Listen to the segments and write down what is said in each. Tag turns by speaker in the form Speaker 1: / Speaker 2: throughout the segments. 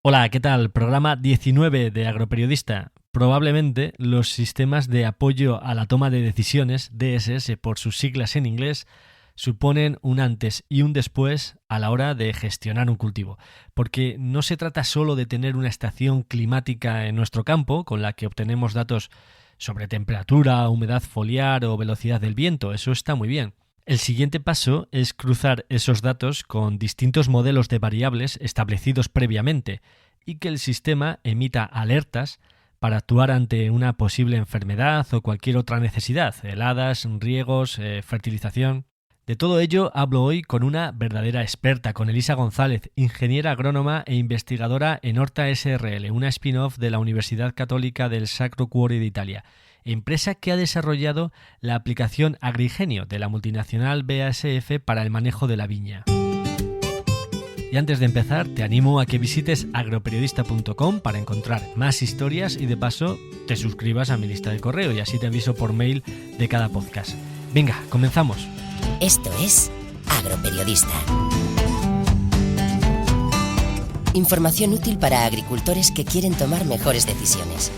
Speaker 1: Hola, ¿qué tal? Programa 19 de Agroperiodista. Probablemente los sistemas de apoyo a la toma de decisiones, DSS por sus siglas en inglés, suponen un antes y un después a la hora de gestionar un cultivo. Porque no se trata solo de tener una estación climática en nuestro campo con la que obtenemos datos sobre temperatura, humedad foliar o velocidad del viento. Eso está muy bien. El siguiente paso es cruzar esos datos con distintos modelos de variables establecidos previamente y que el sistema emita alertas para actuar ante una posible enfermedad o cualquier otra necesidad, heladas, riegos, fertilización. De todo ello hablo hoy con una verdadera experta, con Elisa González, ingeniera agrónoma e investigadora en Horta SRL, una spin-off de la Universidad Católica del Sacro Cuore de Italia, empresa que ha desarrollado la aplicación Agrigenio de la multinacional BASF para el manejo de la viña. Y antes de empezar, te animo a que visites agroperiodista.com para encontrar más historias y de paso te suscribas a mi lista de correo y así te aviso por mail de cada podcast. Venga, comenzamos.
Speaker 2: Esto es Agroperiodista. Información útil para agricultores que quieren tomar mejores decisiones.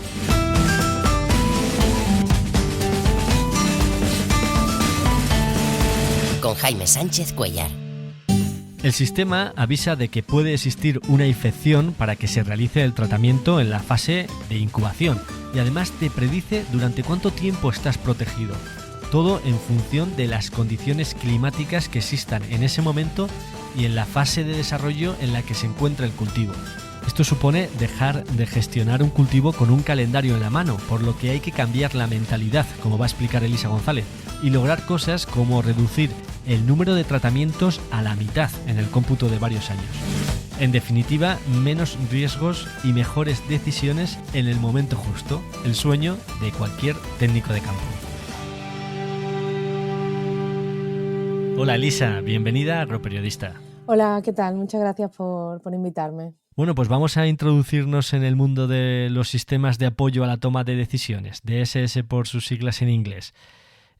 Speaker 2: Con Jaime Sánchez Cuellar.
Speaker 1: El sistema avisa de que puede existir una infección para que se realice el tratamiento en la fase de incubación y además te predice durante cuánto tiempo estás protegido. Todo en función de las condiciones climáticas que existan en ese momento y en la fase de desarrollo en la que se encuentra el cultivo. Esto supone dejar de gestionar un cultivo con un calendario en la mano, por lo que hay que cambiar la mentalidad, como va a explicar Elisa González, y lograr cosas como reducir el número de tratamientos a la mitad en el cómputo de varios años. En definitiva, menos riesgos y mejores decisiones en el momento justo, el sueño de cualquier técnico de campo. Hola Elisa, bienvenida a Agroperiodista.
Speaker 3: Hola, ¿qué tal? Muchas gracias por invitarme.
Speaker 1: Bueno, pues vamos a introducirnos en el mundo de los sistemas de apoyo a la toma de decisiones, DSS por sus siglas en inglés.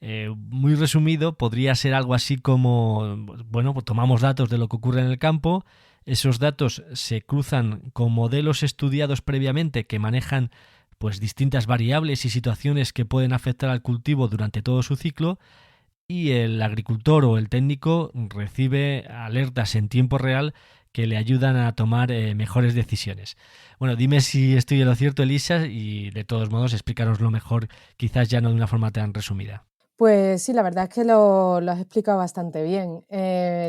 Speaker 1: Muy resumido, podría ser algo así como, bueno, pues tomamos datos de lo que ocurre en el campo, esos datos se cruzan con modelos estudiados previamente que manejan pues distintas variables y situaciones que pueden afectar al cultivo durante todo su ciclo, y el agricultor o el técnico recibe alertas en tiempo real que le ayudan a tomar mejores decisiones. Bueno, dime si estoy en lo cierto, Elisa, y de todos modos explícanoslo mejor, quizás ya no de una forma tan resumida.
Speaker 3: Pues sí, la verdad es que lo has explicado bastante bien.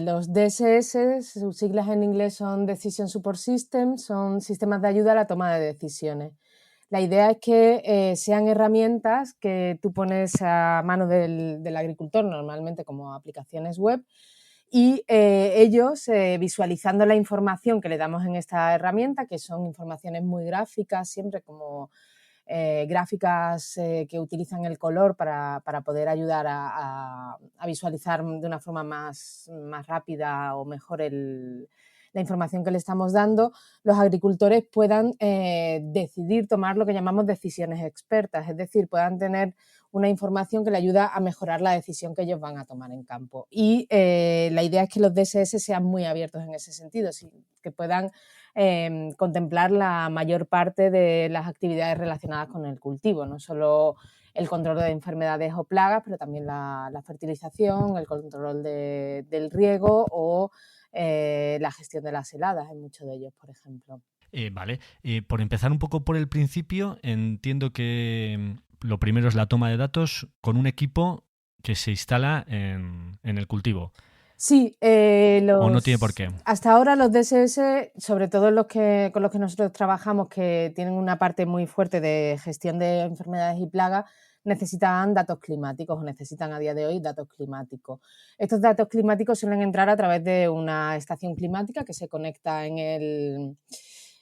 Speaker 3: Los DSS, sus siglas en inglés son Decision Support Systems, son sistemas de ayuda a la toma de decisiones. La idea es que sean herramientas que tú pones a mano del agricultor, normalmente como aplicaciones web, y ellos, visualizando la información que le damos en esta herramienta, que son informaciones muy gráficas, siempre como gráficas que utilizan el color para poder ayudar a visualizar de una forma más rápida o mejor la información que le estamos dando, los agricultores puedan decidir tomar lo que llamamos decisiones expertas, es decir, puedan tener una información que le ayuda a mejorar la decisión que ellos van a tomar en campo. Y la idea es que los DSS sean muy abiertos en ese sentido, que puedan contemplar la mayor parte de las actividades relacionadas con el cultivo, no solo el control de enfermedades o plagas, pero también la fertilización, el control del riego o la gestión de las heladas en muchos de ellos, por ejemplo.
Speaker 1: Vale, por empezar un poco por el principio, entiendo que lo primero es la toma de datos con un equipo que se instala en el cultivo.
Speaker 3: Sí,
Speaker 1: ¿O no tiene por qué?
Speaker 3: Hasta ahora los DSS, sobre todo con los que nosotros trabajamos, que tienen una parte muy fuerte de gestión de enfermedades y plagas, necesitan datos climáticos o necesitan a día de hoy datos climáticos. Estos datos climáticos suelen entrar a través de una estación climática que se conecta en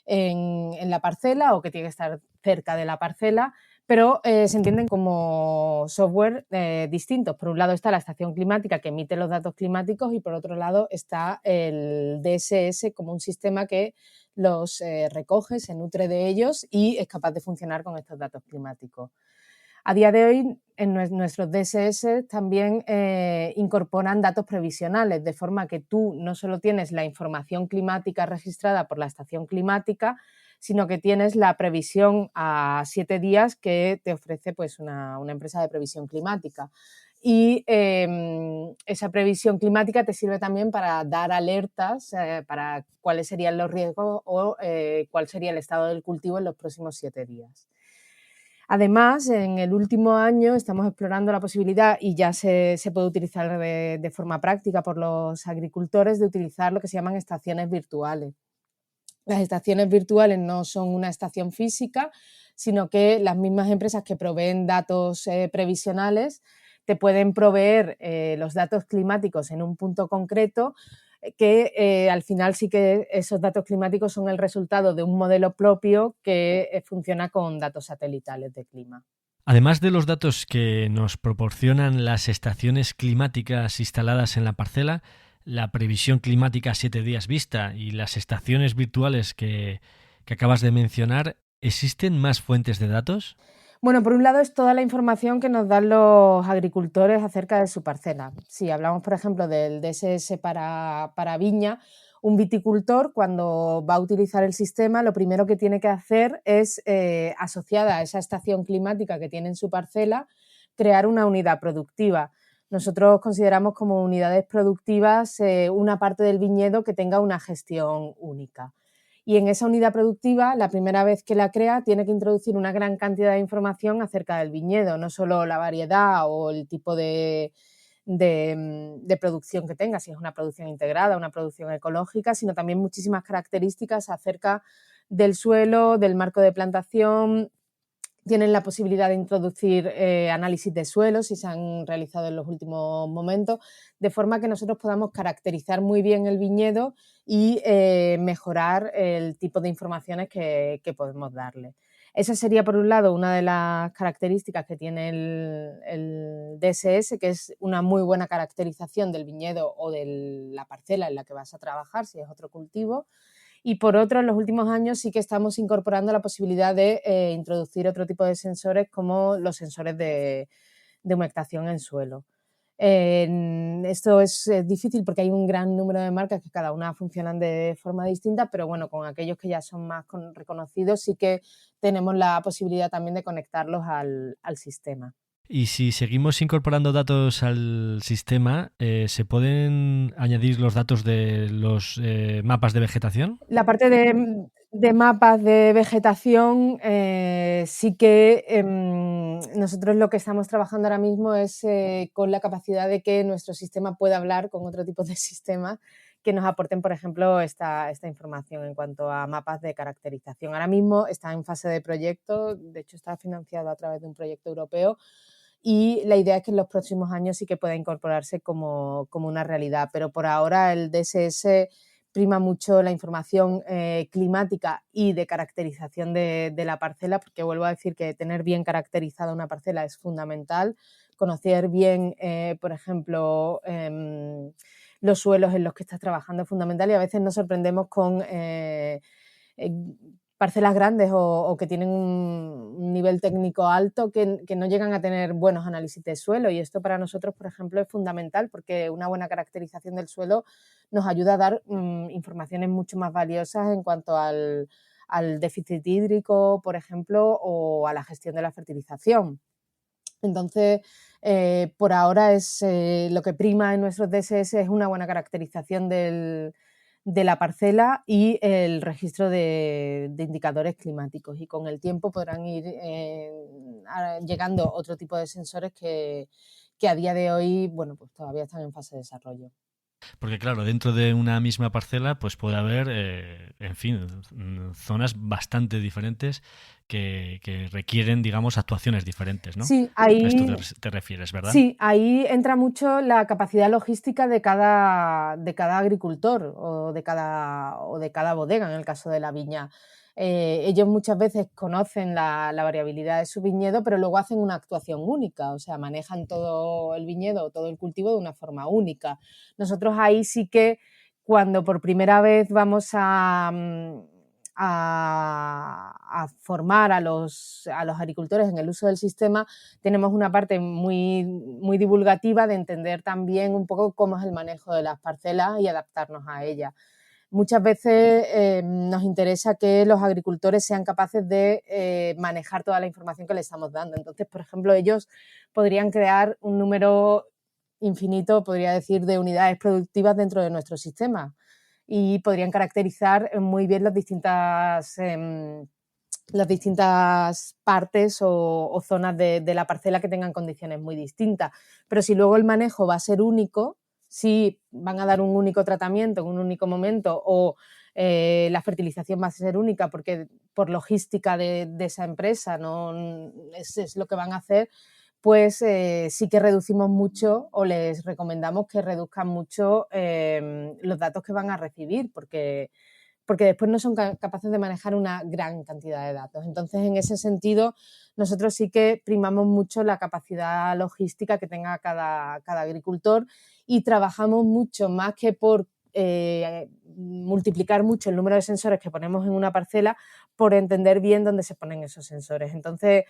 Speaker 3: la parcela o que tiene que estar cerca de la parcela, pero se entienden como software distintos. Por un lado está la estación climática que emite los datos climáticos y por otro lado está el DSS como un sistema que los recoge, se nutre de ellos y es capaz de funcionar con estos datos climáticos. A día de hoy, en nuestros DSS también incorporan datos previsionales, de forma que tú no solo tienes la información climática registrada por la estación climática, sino que tienes la previsión a 7 días que te ofrece pues, una empresa de previsión climática. Y esa previsión climática te sirve también para dar alertas para cuáles serían los riesgos o cuál sería el estado del cultivo en los próximos 7 días. Además, en el último año estamos explorando la posibilidad, y ya se puede utilizar de forma práctica por los agricultores, de utilizar lo que se llaman estaciones virtuales. Las estaciones virtuales no son una estación física, sino que las mismas empresas que proveen datos previsionales te pueden proveer los datos climáticos en un punto concreto, que al final sí que esos datos climáticos son el resultado de un modelo propio que funciona con datos satelitales de clima.
Speaker 1: Además de los datos que nos proporcionan las estaciones climáticas instaladas en la parcela, la previsión climática a 7 días vista y las estaciones virtuales que acabas de mencionar, ¿existen más fuentes de datos?
Speaker 3: Bueno, por un lado es toda la información que nos dan los agricultores acerca de su parcela. Si hablamos, por ejemplo, del DSS para viña, un viticultor, cuando va a utilizar el sistema, lo primero que tiene que hacer es, asociada a esa estación climática que tiene en su parcela, crear una unidad productiva. Nosotros consideramos como unidades productivas una parte del viñedo que tenga una gestión única. Y en esa unidad productiva, la primera vez que la crea, tiene que introducir una gran cantidad de información acerca del viñedo, no solo la variedad o el tipo de producción que tenga, si es una producción integrada, una producción ecológica, sino también muchísimas características acerca del suelo, del marco de plantación. Tienen la posibilidad de introducir análisis de suelo, si se han realizado en los últimos momentos, de forma que nosotros podamos caracterizar muy bien el viñedo y mejorar el tipo de informaciones que podemos darle. Esa sería, por un lado, una de las características que tiene el DSS, que es una muy buena caracterización del viñedo o de la parcela en la que vas a trabajar, si es otro cultivo. Y por otro, en los últimos años sí que estamos incorporando la posibilidad de introducir otro tipo de sensores, como los sensores de humectación en suelo. Esto es difícil porque hay un gran número de marcas que cada una funcionan de forma distinta, pero bueno, con aquellos que ya son más reconocidos sí que tenemos la posibilidad también de conectarlos al sistema.
Speaker 1: Y si seguimos incorporando datos al sistema, ¿se pueden añadir los datos de los mapas de vegetación?
Speaker 3: La parte de mapas de vegetación sí que nosotros lo que estamos trabajando ahora mismo es con la capacidad de que nuestro sistema pueda hablar con otro tipo de sistemas que nos aporten, por ejemplo, esta información en cuanto a mapas de caracterización. Ahora mismo está en fase de proyecto, de hecho está financiado a través de un proyecto europeo, y la idea es que en los próximos años sí que pueda incorporarse como una realidad, pero por ahora el DSS prima mucho la información climática y de caracterización de la parcela, porque vuelvo a decir que tener bien caracterizada una parcela es fundamental, conocer bien, por ejemplo, los suelos en los que estás trabajando es fundamental, y a veces nos sorprendemos con parcelas grandes o que tienen un nivel técnico alto que no llegan a tener buenos análisis de suelo, y esto para nosotros, por ejemplo, es fundamental, porque una buena caracterización del suelo nos ayuda a dar informaciones mucho más valiosas en cuanto al déficit hídrico, por ejemplo, o a la gestión de la fertilización. Entonces, por ahora es lo que prima en nuestros DSS es una buena caracterización de la parcela y el registro de indicadores climáticos, y con el tiempo podrán ir llegando otro tipo de sensores que a día de hoy, bueno, pues todavía están en fase de desarrollo.
Speaker 1: Porque claro, dentro de una misma parcela pues puede haber, en fin, zonas bastante diferentes que requieren, digamos, actuaciones diferentes, ¿no?
Speaker 3: Sí,
Speaker 1: A esto
Speaker 3: ahí
Speaker 1: te refieres, ¿verdad?
Speaker 3: Sí, ahí entra mucho la capacidad logística de cada agricultor o de cada bodega, en el caso de la viña. Ellos muchas veces conocen la variabilidad de su viñedo, pero luego hacen una actuación única, o sea, manejan todo el viñedo o todo el cultivo de una forma única. Nosotros ahí sí que, cuando por primera vez vamos a a formar a los agricultores en el uso del sistema, tenemos una parte muy, muy divulgativa de entender también un poco cómo es el manejo de las parcelas y adaptarnos a ellas. Muchas veces nos interesa que los agricultores sean capaces de manejar toda la información que les estamos dando. Entonces, por ejemplo, ellos podrían crear un número infinito, podría decir, de unidades productivas dentro de nuestro sistema y podrían caracterizar muy bien las distintas partes o zonas de la parcela que tengan condiciones muy distintas. Pero si luego el manejo va a ser único, si van a dar un único tratamiento en un único momento o la fertilización va a ser única porque por logística de esa empresa no es lo que van a hacer, pues sí que reducimos mucho o les recomendamos que reduzcan mucho los datos que van a recibir porque después no son capaces de manejar una gran cantidad de datos. Entonces, en ese sentido, nosotros sí que primamos mucho la capacidad logística que tenga cada agricultor y trabajamos mucho más que por multiplicar mucho el número de sensores que ponemos en una parcela, por entender bien dónde se ponen esos sensores. Entonces,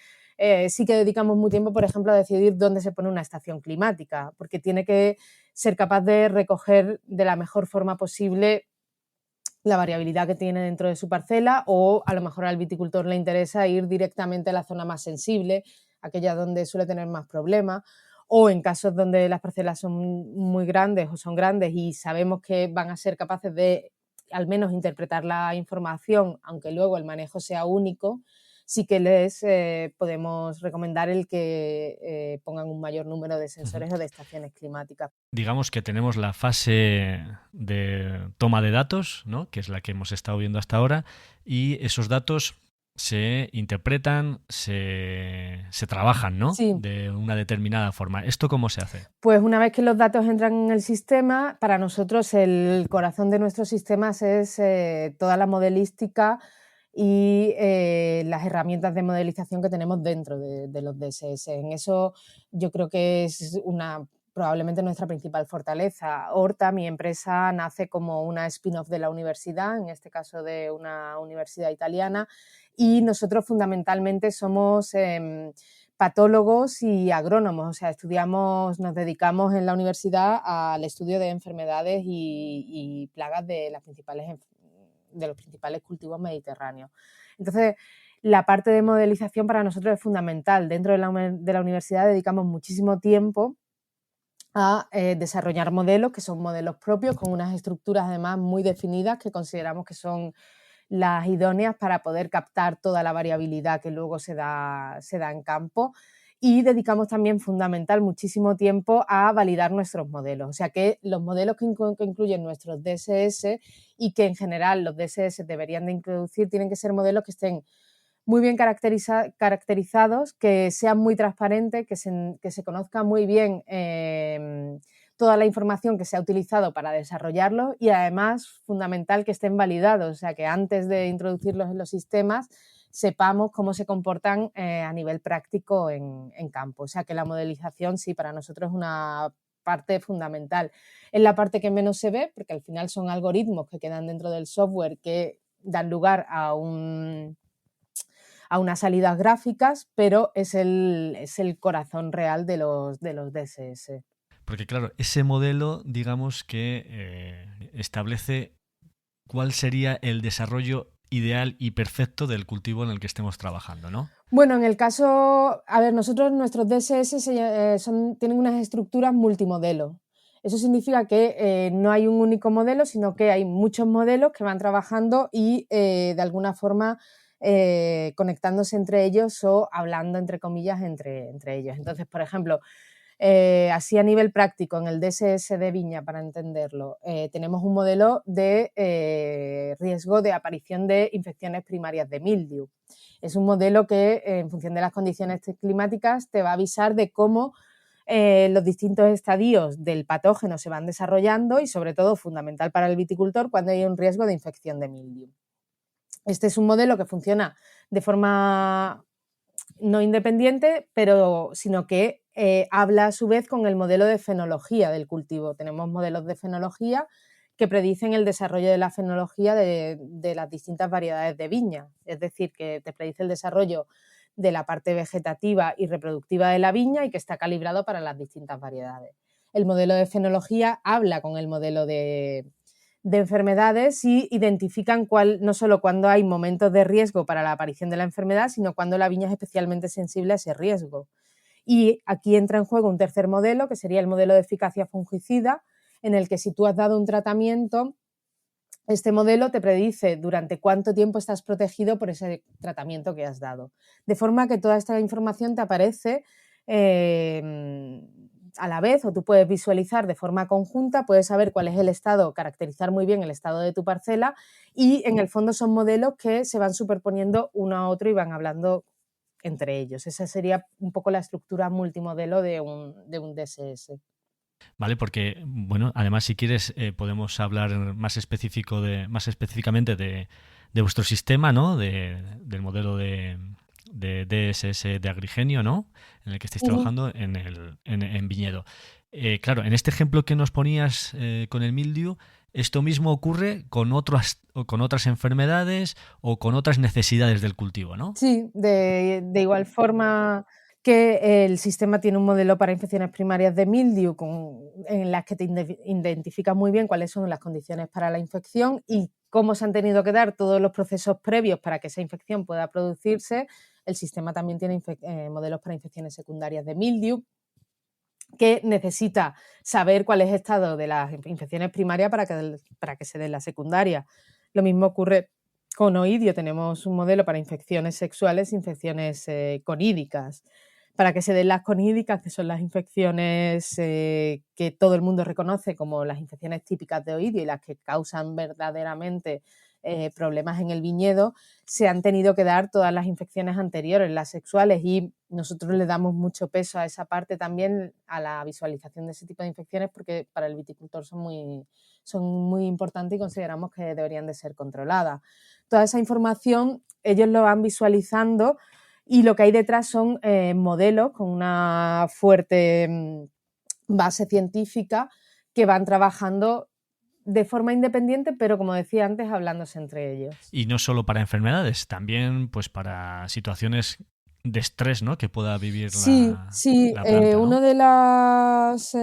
Speaker 3: sí que dedicamos mucho tiempo, por ejemplo, a decidir dónde se pone una estación climática, porque tiene que ser capaz de recoger de la mejor forma posible la variabilidad que tiene dentro de su parcela, o a lo mejor al viticultor le interesa ir directamente a la zona más sensible, aquella donde suele tener más problemas, o en casos donde las parcelas son muy grandes o son grandes y sabemos que van a ser capaces de al menos interpretar la información, aunque luego el manejo sea único, sí que les podemos recomendar el que pongan un mayor número de sensores o de estaciones climáticas.
Speaker 1: Digamos que tenemos la fase de toma de datos, ¿no?, que es la que hemos estado viendo hasta ahora, y esos datos se interpretan, se trabajan, ¿no?,
Speaker 3: Sí.
Speaker 1: de una determinada forma. ¿Esto cómo se hace?
Speaker 3: Pues una vez que los datos entran en el sistema, para nosotros el corazón de nuestros sistemas es toda la modelística y las herramientas de modelización que tenemos dentro de los DSS. En eso yo creo que es probablemente nuestra principal fortaleza. Horta, mi empresa, nace como una spin-off de la universidad, en este caso de una universidad italiana, y nosotros fundamentalmente somos patólogos y agrónomos, o sea, nos dedicamos en la universidad al estudio de enfermedades y plagas de los principales cultivos mediterráneos. Entonces, la parte de modelización para nosotros es fundamental. Dentro de la universidad dedicamos muchísimo tiempo a desarrollar modelos, que son modelos propios, con unas estructuras además muy definidas que consideramos que son las idóneas para poder captar toda la variabilidad que luego se da en campo, y dedicamos también muchísimo tiempo a validar nuestros modelos. O sea que los modelos que incluyen nuestros DSS y que en general los DSS deberían de introducir tienen que ser modelos que estén muy bien caracterizados, que sean muy transparentes, que se conozca muy bien toda la información que se ha utilizado para desarrollarlo y además, fundamental, que estén validados, o sea, que antes de introducirlos en los sistemas sepamos cómo se comportan a nivel práctico en campo. O sea, que la modelización sí, para nosotros es una parte fundamental. Es la parte que menos se ve, porque al final son algoritmos que quedan dentro del software que dan lugar a unas salidas gráficas, pero es el corazón real de los DSS.
Speaker 1: Porque claro, ese modelo, digamos que establece cuál sería el desarrollo ideal y perfecto del cultivo en el que estemos trabajando, ¿no?
Speaker 3: Bueno, en el caso, nuestros DSS tienen unas estructuras multimodelo. Eso significa que no hay un único modelo, sino que hay muchos modelos que van trabajando y de alguna forma conectándose entre ellos o hablando, entre comillas, entre ellos. Entonces, por ejemplo, así a nivel práctico, en el DSS de viña, para entenderlo, tenemos un modelo de riesgo de aparición de infecciones primarias de mildiu. Es un modelo que, en función de las condiciones climáticas, te va a avisar de cómo los distintos estadios del patógeno se van desarrollando y, sobre todo, fundamental para el viticultor, cuando hay un riesgo de infección de mildiu. Este es un modelo que funciona de forma no independiente, sino que habla a su vez con el modelo de fenología del cultivo. Tenemos modelos de fenología que predicen el desarrollo de la fenología de las distintas variedades de viña. Es decir, que te predice el desarrollo de la parte vegetativa y reproductiva de la viña y que está calibrado para las distintas variedades. El modelo de fenología habla con el modelo de enfermedades y identifican no solo cuando hay momentos de riesgo para la aparición de la enfermedad, sino cuando la viña es especialmente sensible a ese riesgo. Y aquí entra en juego un tercer modelo, que sería el modelo de eficacia fungicida, en el que si tú has dado un tratamiento, este modelo te predice durante cuánto tiempo estás protegido por ese tratamiento que has dado. De forma que toda esta información te aparece a la vez, o tú puedes visualizar de forma conjunta, puedes saber cuál es el estado, caracterizar muy bien el estado de tu parcela, y en el fondo son modelos que se van superponiendo uno a otro y van hablando entre ellos. Esa sería un poco la estructura multimodelo de un DSS.
Speaker 1: Vale, porque, bueno, además si quieres podemos hablar más específicamente de vuestro sistema, ¿no? Del modelo de DSS de Agrigenio, ¿no? En el que estáis trabajando en viñedo. Claro, en este ejemplo que nos ponías con el mildiu, esto mismo ocurre con otras enfermedades o con otras necesidades del cultivo, ¿no?
Speaker 3: Sí, de igual forma que el sistema tiene un modelo para infecciones primarias de mildiu en las que te identifica muy bien cuáles son las condiciones para la infección y cómo se han tenido que dar todos los procesos previos para que esa infección pueda producirse. El sistema también tiene modelos para infecciones secundarias de mildiu, que necesita saber cuál es el estado de las infecciones primarias para que se den las secundarias. Lo mismo ocurre con oidio. Tenemos un modelo para infecciones sexuales, infecciones conídicas. Para que se den las conídicas, que son las infecciones que todo el mundo reconoce como las infecciones típicas de oidio y las que causan verdaderamente problemas en el viñedo, se han tenido que dar todas las infecciones anteriores, las sexuales, y nosotros le damos mucho peso a esa parte también, a la visualización de ese tipo de infecciones, porque para el viticultor son muy importantes y consideramos que deberían de ser controladas. Toda esa información ellos lo van visualizando y lo que hay detrás son modelos con una fuerte base científica que van trabajando de forma independiente, pero como decía antes, hablándose entre ellos.
Speaker 1: Y no solo para enfermedades, también pues para situaciones de estrés, ¿no? Que pueda vivir la planta, ¿no?
Speaker 3: Una de las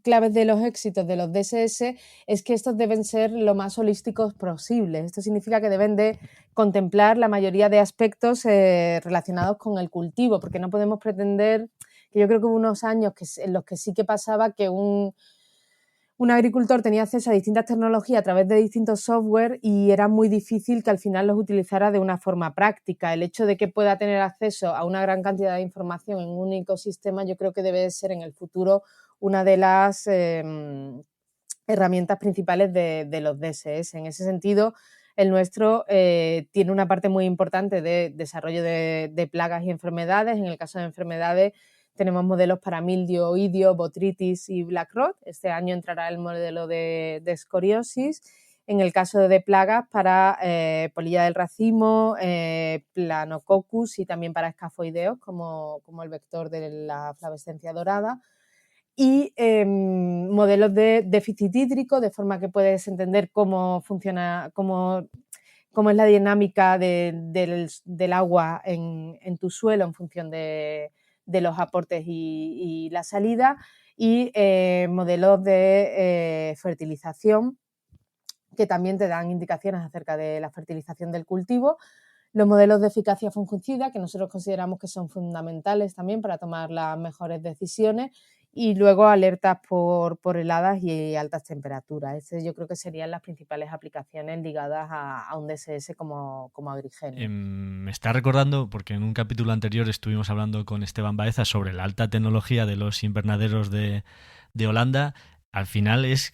Speaker 3: claves de los éxitos de los DSS es que estos deben ser lo más holísticos posibles. Esto significa que deben de contemplar la mayoría de aspectos relacionados con el cultivo, porque no podemos pretender, que yo creo que hubo unos años en los que sí que pasaba que un agricultor tenía acceso a distintas tecnologías a través de distintos software y era muy difícil que al final los utilizara de una forma práctica. El hecho de que pueda tener acceso a una gran cantidad de información en un único sistema, yo creo que debe ser en el futuro una de las herramientas principales de los DSS. En ese sentido, el nuestro tiene una parte muy importante de desarrollo de plagas y enfermedades. En el caso de enfermedades, tenemos modelos para mildio, oidio, botrytis y black rot. Este año entrará el modelo de escoriosis. En el caso de plagas, para polilla del racimo, planococcus y también para escafoideos, como el vector de la flavescencia dorada. Y modelos de déficit hídrico, de forma que puedes entender cómo funciona, cómo es la dinámica del agua en tu suelo en función de los aportes y la salida, y modelos de fertilización que también te dan indicaciones acerca de la fertilización del cultivo, los modelos de eficacia fungicida, que nosotros consideramos que son fundamentales también para tomar las mejores decisiones, y luego alertas por heladas y altas temperaturas. Yo creo que serían las principales aplicaciones ligadas a un DSS como Agrigenio.
Speaker 1: Me está recordando, porque en un capítulo anterior estuvimos hablando con Esteban Baeza sobre la alta tecnología de los invernaderos de Holanda. Al final es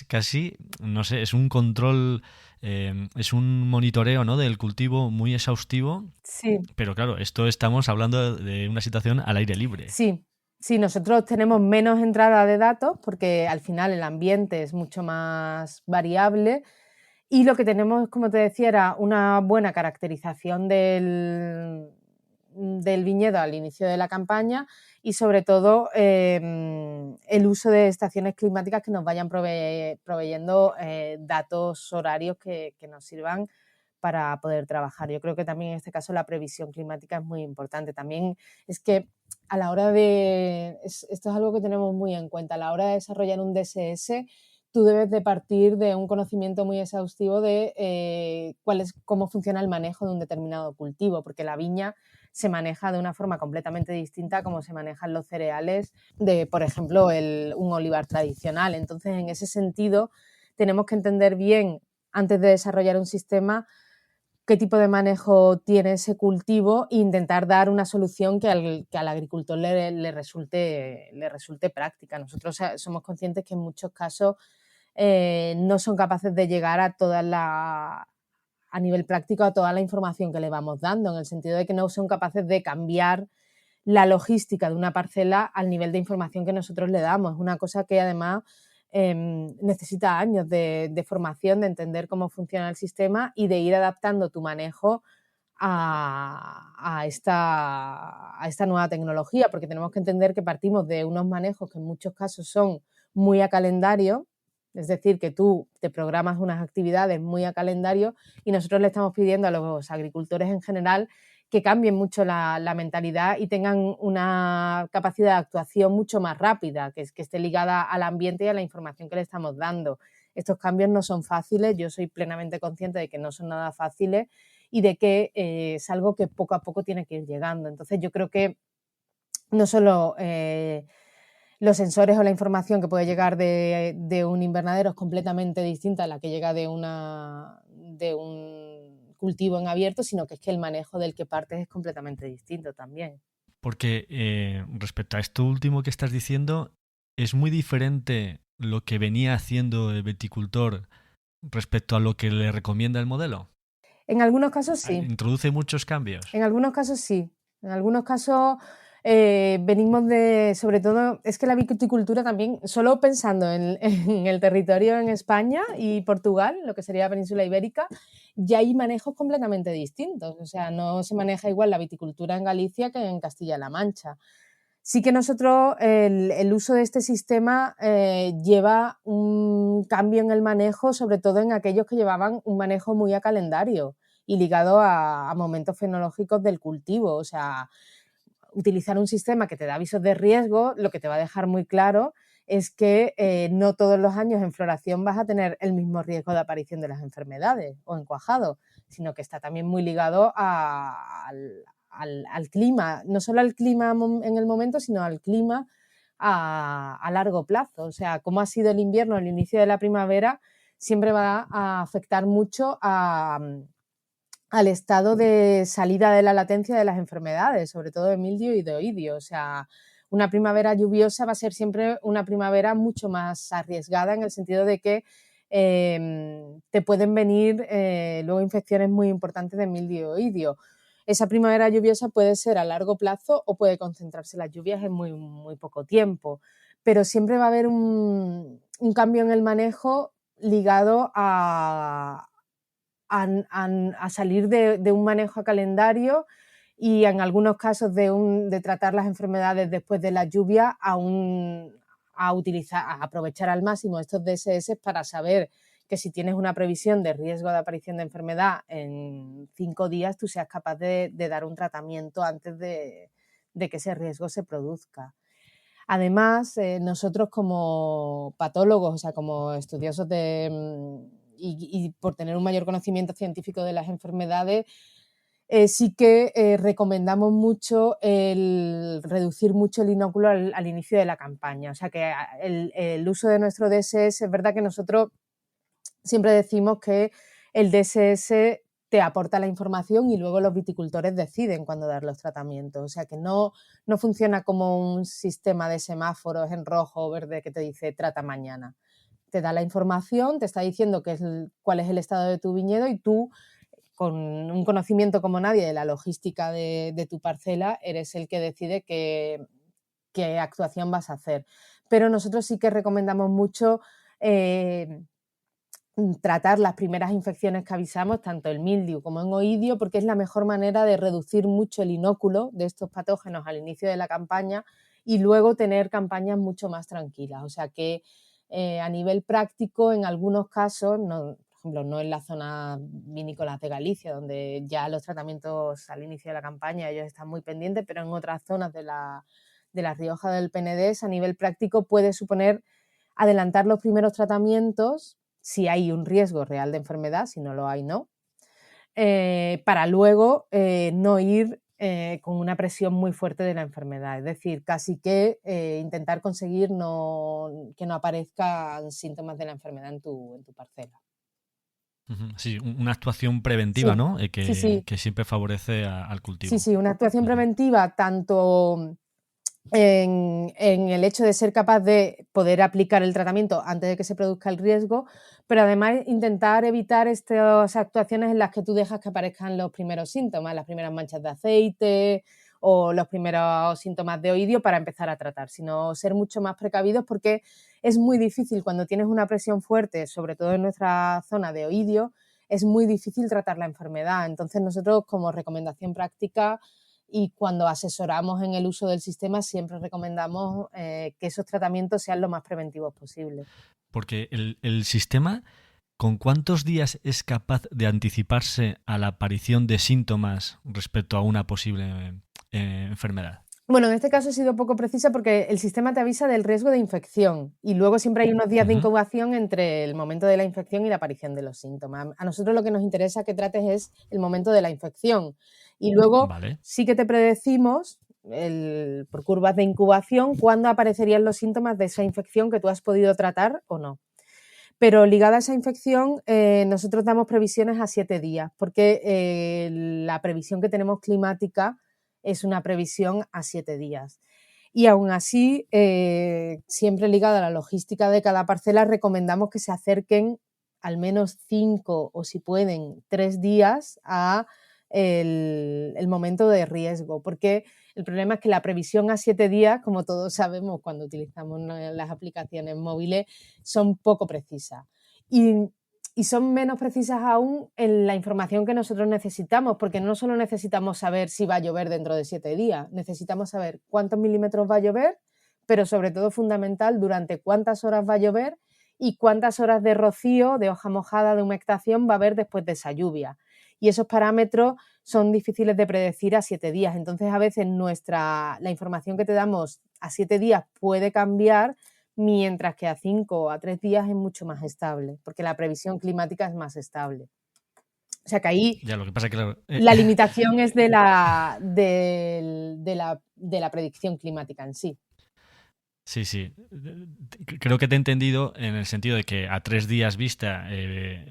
Speaker 1: casi, no sé, es un control, es un monitoreo, ¿no?, del cultivo muy exhaustivo.
Speaker 3: Sí.
Speaker 1: Pero claro, esto estamos hablando de una situación al aire libre.
Speaker 3: Sí, nosotros tenemos menos entrada de datos porque al final el ambiente es mucho más variable y lo que tenemos, como te decía, era una buena caracterización de del viñedo al inicio de la campaña y sobre todo el uso de estaciones climáticas que nos vayan proveyendo datos horarios que nos sirvan para poder trabajar. Yo creo que también en este caso la previsión climática es muy importante. También es que a la hora esto es algo que tenemos muy en cuenta, a la hora de desarrollar un DSS, tú debes de partir de un conocimiento muy exhaustivo de cómo funciona el manejo de un determinado cultivo, porque la viña se maneja de una forma completamente distinta a cómo se manejan los cereales de, por ejemplo, un olivar tradicional. Entonces, en ese sentido, tenemos que entender bien, antes de desarrollar un sistema, qué tipo de manejo tiene ese cultivo e intentar dar una solución que al agricultor le resulte práctica. Nosotros somos conscientes que en muchos casos no son capaces de llegar a nivel práctico a toda la información que le vamos dando, en el sentido de que no son capaces de cambiar la logística de una parcela al nivel de información que nosotros le damos. Es una cosa que además necesita años de formación, de entender cómo funciona el sistema y de ir adaptando tu manejo a esta nueva tecnología, porque tenemos que entender que partimos de unos manejos que en muchos casos son muy a calendario, es decir, que tú te programas unas actividades muy a calendario y nosotros le estamos pidiendo a los agricultores en general que cambien mucho la mentalidad y tengan una capacidad de actuación mucho más rápida, que esté ligada al ambiente y a la información que le estamos dando. Estos cambios no son fáciles, yo soy plenamente consciente de que no son nada fáciles y de que es algo que poco a poco tiene que ir llegando. Entonces yo creo que no solo los sensores o la información que puede llegar de un invernadero es completamente distinta a la que llega de un cultivo en abierto, sino que es que el manejo del que partes es completamente distinto también.
Speaker 1: Porque respecto a esto último que estás diciendo, es muy diferente lo que venía haciendo el viticultor respecto a lo que le recomienda el modelo.
Speaker 3: En algunos casos sí.
Speaker 1: ¿Introduce muchos cambios?
Speaker 3: En algunos casos sí. En algunos casos venimos sobre todo, es que la viticultura también, solo pensando en el territorio en España y Portugal, lo que sería la península ibérica, ya hay manejos completamente distintos. O sea, no se maneja igual la viticultura en Galicia que en Castilla-La Mancha. Sí que nosotros, el uso de este sistema lleva un cambio en el manejo, sobre todo en aquellos que llevaban un manejo muy a calendario y ligado a momentos fenológicos del cultivo. O sea, utilizar un sistema que te da avisos de riesgo, lo que te va a dejar muy claro es que no todos los años en floración vas a tener el mismo riesgo de aparición de las enfermedades o en cuajado, sino que está también muy ligado al clima, no solo al clima en el momento, sino al clima a largo plazo. O sea, cómo ha sido el invierno, el inicio de la primavera, siempre va a afectar mucho al estado de salida de la latencia de las enfermedades, sobre todo de mildio y de oidio. O sea, una primavera lluviosa va a ser siempre una primavera mucho más arriesgada en el sentido de que te pueden venir luego infecciones muy importantes de mildio y oidio. Esa primavera lluviosa puede ser a largo plazo o puede concentrarse las lluvias en muy, muy poco tiempo, pero siempre va a haber un cambio en el manejo ligado a salir de un manejo a calendario y en algunos casos de tratar las enfermedades después de la lluvia a aprovechar al máximo estos DSS para saber que si tienes una previsión de riesgo de aparición de enfermedad en 5 días, tú seas capaz de dar un tratamiento antes de que ese riesgo se produzca. Además, nosotros como patólogos, o sea, como estudiosos y por tener un mayor conocimiento científico de las enfermedades, sí que recomendamos mucho el reducir mucho el inóculo al inicio de la campaña. O sea, que el uso de nuestro DSS, es verdad que nosotros siempre decimos que el DSS te aporta la información y luego los viticultores deciden cuándo dar los tratamientos. O sea, que no funciona como un sistema de semáforos en rojo o verde que te dice trata mañana. Te da la información, te está diciendo cuál es el estado de tu viñedo y tú, con un conocimiento como nadie de la logística de tu parcela, eres el que decide qué actuación vas a hacer. Pero nosotros sí que recomendamos mucho tratar las primeras infecciones que avisamos, tanto el mildiu como en oidio, porque es la mejor manera de reducir mucho el inóculo de estos patógenos al inicio de la campaña y luego tener campañas mucho más tranquilas. O sea que a nivel práctico, en algunos casos, no, por ejemplo, no en la zona vinícolas de Galicia, donde ya los tratamientos al inicio de la campaña ellos están muy pendientes, pero en otras zonas de la Rioja del Penedés, a nivel práctico puede suponer adelantar los primeros tratamientos si hay un riesgo real de enfermedad, si no lo hay, no, para luego no ir con una presión muy fuerte de la enfermedad. Es decir, casi que intentar conseguir que no aparezcan síntomas de la enfermedad en tu parcela.
Speaker 1: Sí, una actuación preventiva,
Speaker 3: Sí,
Speaker 1: ¿no?
Speaker 3: sí.
Speaker 1: Que siempre favorece al cultivo.
Speaker 3: Sí, una actuación preventiva tanto en el hecho de ser capaz de poder aplicar el tratamiento antes de que se produzca el riesgo, pero además intentar evitar estas actuaciones en las que tú dejas que aparezcan los primeros síntomas, las primeras manchas de aceite o los primeros síntomas de oidio para empezar a tratar, sino ser mucho más precavidos porque es muy difícil cuando tienes una presión fuerte, sobre todo en nuestra zona de oidio, es muy difícil tratar la enfermedad. Entonces nosotros como recomendación práctica y cuando asesoramos en el uso del sistema siempre recomendamos que esos tratamientos sean lo más preventivos posible.
Speaker 1: Porque el sistema, ¿con cuántos días es capaz de anticiparse a la aparición de síntomas respecto a una posible enfermedad?
Speaker 3: Bueno, en este caso he sido poco precisa porque el sistema te avisa del riesgo de infección y luego siempre hay unos días de incubación entre el momento de la infección y la aparición de los síntomas. A nosotros lo que nos interesa que trates es el momento de la infección y luego sí que te predecimos por curvas de incubación cuándo aparecerían los síntomas de esa infección que tú has podido tratar o no. Pero ligada a esa infección, nosotros damos previsiones a 7 días porque la previsión que tenemos climática es una previsión a 7 días. Y aún así, siempre ligada a la logística de cada parcela, recomendamos que se acerquen al menos 5 o si pueden 3 días a el momento de riesgo, porque el problema es que la previsión a 7 días, como todos sabemos cuando utilizamos las aplicaciones móviles, son poco precisas. Y son menos precisas aún en la información que nosotros necesitamos, porque no solo necesitamos saber si va a llover dentro de 7 días, necesitamos saber cuántos milímetros va a llover, pero sobre todo fundamental, durante cuántas horas va a llover y cuántas horas de rocío, de hoja mojada, de humectación va a haber después de esa lluvia. Y esos parámetros son difíciles de predecir a 7 días. Entonces, a veces la información que te damos a 7 días puede cambiar, mientras que a 5 o a 3 días es mucho más estable, porque la previsión climática es más estable. O sea que ahí
Speaker 1: ya, lo que pasa es que, claro,
Speaker 3: la limitación es de la predicción climática en sí.
Speaker 1: Sí, sí. Creo que te he entendido en el sentido de que a 3 días vista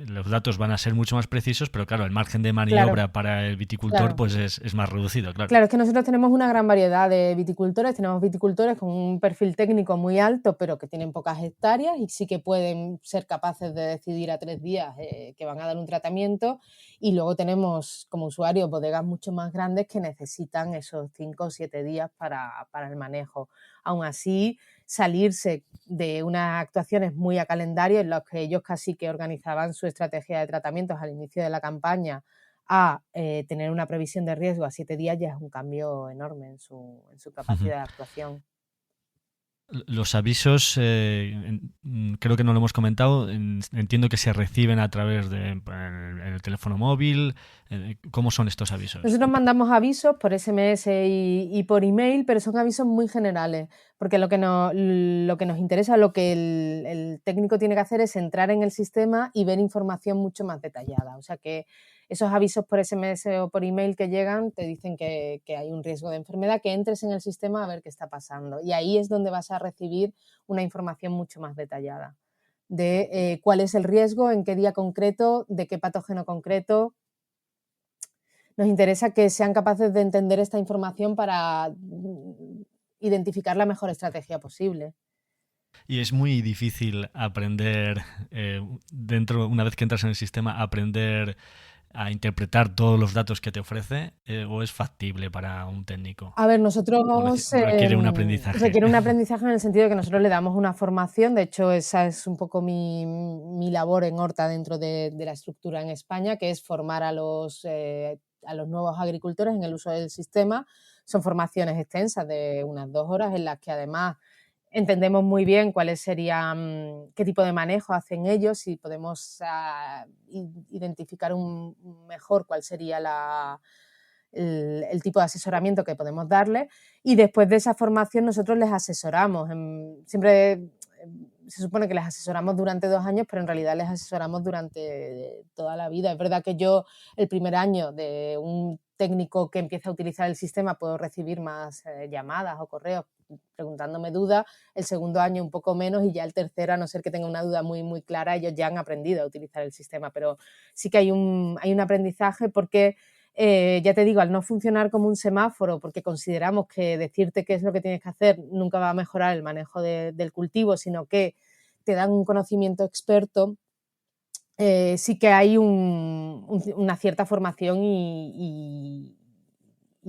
Speaker 1: los datos van a ser mucho más precisos, pero claro, el margen de maniobra para el viticultor pues es más reducido, claro.
Speaker 3: Claro, es que nosotros tenemos una gran variedad de viticultores, tenemos viticultores con un perfil técnico muy alto, pero que tienen pocas hectáreas y sí que pueden ser capaces de decidir a 3 días que van a dar un tratamiento, y luego tenemos como usuarios bodegas mucho más grandes que necesitan esos 5 o 7 días para el manejo. Aún así, salirse de unas actuaciones muy a calendario en las que ellos casi que organizaban su estrategia de tratamientos al inicio de la campaña a tener una previsión de riesgo a 7 días ya es un cambio enorme en su capacidad de actuación.
Speaker 1: Los avisos, creo que no lo hemos comentado, entiendo que se reciben a través de en el teléfono móvil. ¿Cómo son estos avisos?
Speaker 3: Nosotros mandamos avisos por SMS y por email, pero son avisos muy generales, porque lo que nos interesa, lo que el técnico tiene que hacer es entrar en el sistema y ver información mucho más detallada. O sea que esos avisos por SMS o por email que llegan te dicen que hay un riesgo de enfermedad, que entres en el sistema a ver qué está pasando. Y ahí es donde vas a recibir una información mucho más detallada de cuál es el riesgo, en qué día concreto, de qué patógeno concreto. Nos interesa que sean capaces de entender esta información para identificar la mejor estrategia posible.
Speaker 1: Y es muy difícil aprender, una vez que entras en el sistema, aprender a interpretar todos los datos que te ofrece, o es factible para un técnico?
Speaker 3: A ver, nosotros
Speaker 1: Requiere un aprendizaje.
Speaker 3: requiere un aprendizaje en el sentido de que nosotros le damos una formación. De hecho, esa es un poco mi labor en Horta dentro de la estructura en España, que es formar a los nuevos agricultores en el uso del sistema. Son formaciones extensas de unas 2 horas en las que además entendemos muy bien cuáles serían, qué tipo de manejo hacen ellos y podemos identificar mejor cuál sería el tipo de asesoramiento que podemos darle, y después de esa formación nosotros les asesoramos. Siempre se supone que les asesoramos durante 2 años, pero en realidad les asesoramos durante toda la vida. Es verdad que yo el primer año de un técnico que empieza a utilizar el sistema puedo recibir más llamadas o correos preguntándome dudas, el segundo año un poco menos, y ya el tercero, a no ser que tenga una duda muy, muy clara, ellos ya han aprendido a utilizar el sistema, pero sí que hay un aprendizaje porque, ya te digo, al no funcionar como un semáforo, porque consideramos que decirte qué es lo que tienes que hacer nunca va a mejorar el manejo del cultivo, sino que te dan un conocimiento experto, sí que hay una cierta formación y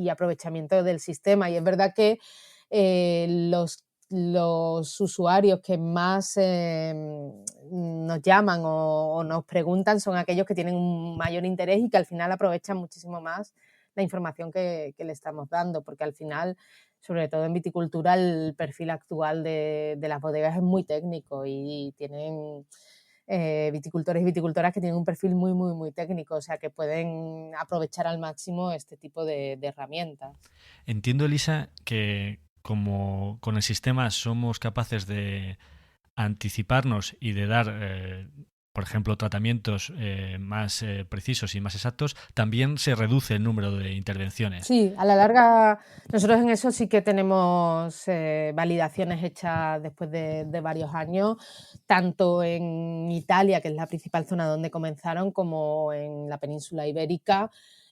Speaker 3: aprovechamiento del sistema. Y es verdad que los usuarios que más nos llaman o nos preguntan son aquellos que tienen un mayor interés y que al final aprovechan muchísimo más la información que le estamos dando, porque al final, sobre todo en viticultura, el perfil actual de las bodegas es muy técnico y tienen viticultores y viticultoras que tienen un perfil muy, muy, muy técnico, o sea que pueden aprovechar al máximo este tipo de herramientas.
Speaker 1: Entiendo, Elisa, que como con el sistema somos capaces de anticiparnos y de dar, por ejemplo, tratamientos más precisos y más exactos, también se reduce el número de intervenciones.
Speaker 3: Sí, a la larga nosotros en eso sí que tenemos validaciones hechas después de varios años, tanto en Italia, que es la principal zona donde comenzaron, como en la península ibérica,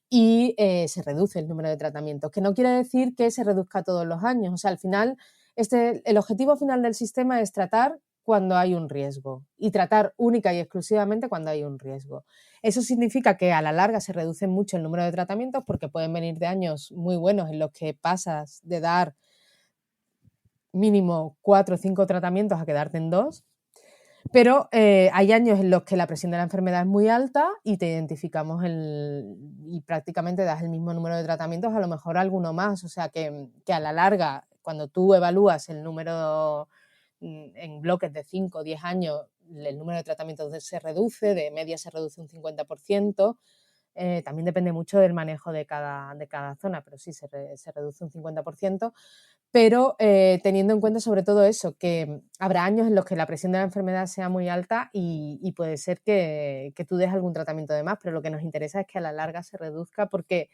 Speaker 3: y se reduce el número de tratamientos, que no quiere decir que se reduzca todos los años. O sea, al final, el objetivo final del sistema es tratar cuando hay un riesgo y tratar única y exclusivamente cuando hay un riesgo. Eso significa que a la larga se reduce mucho el número de tratamientos, porque pueden venir de años muy buenos en los que pasas de dar mínimo 4 o 5 tratamientos a quedarte en 2. Pero hay años en los que la presión de la enfermedad es muy alta y te identificamos y prácticamente das el mismo número de tratamientos, a lo mejor alguno más. O sea que a la larga, cuando tú evalúas el número en bloques de 5 o 10 años, el número de tratamientos se reduce, de media se reduce un 50%. También depende mucho del manejo de cada zona, pero sí se reduce un 50%. Pero teniendo en cuenta sobre todo eso, que habrá años en los que la presión de la enfermedad sea muy alta y puede ser que tú des algún tratamiento de más, pero lo que nos interesa es que a la larga se reduzca, porque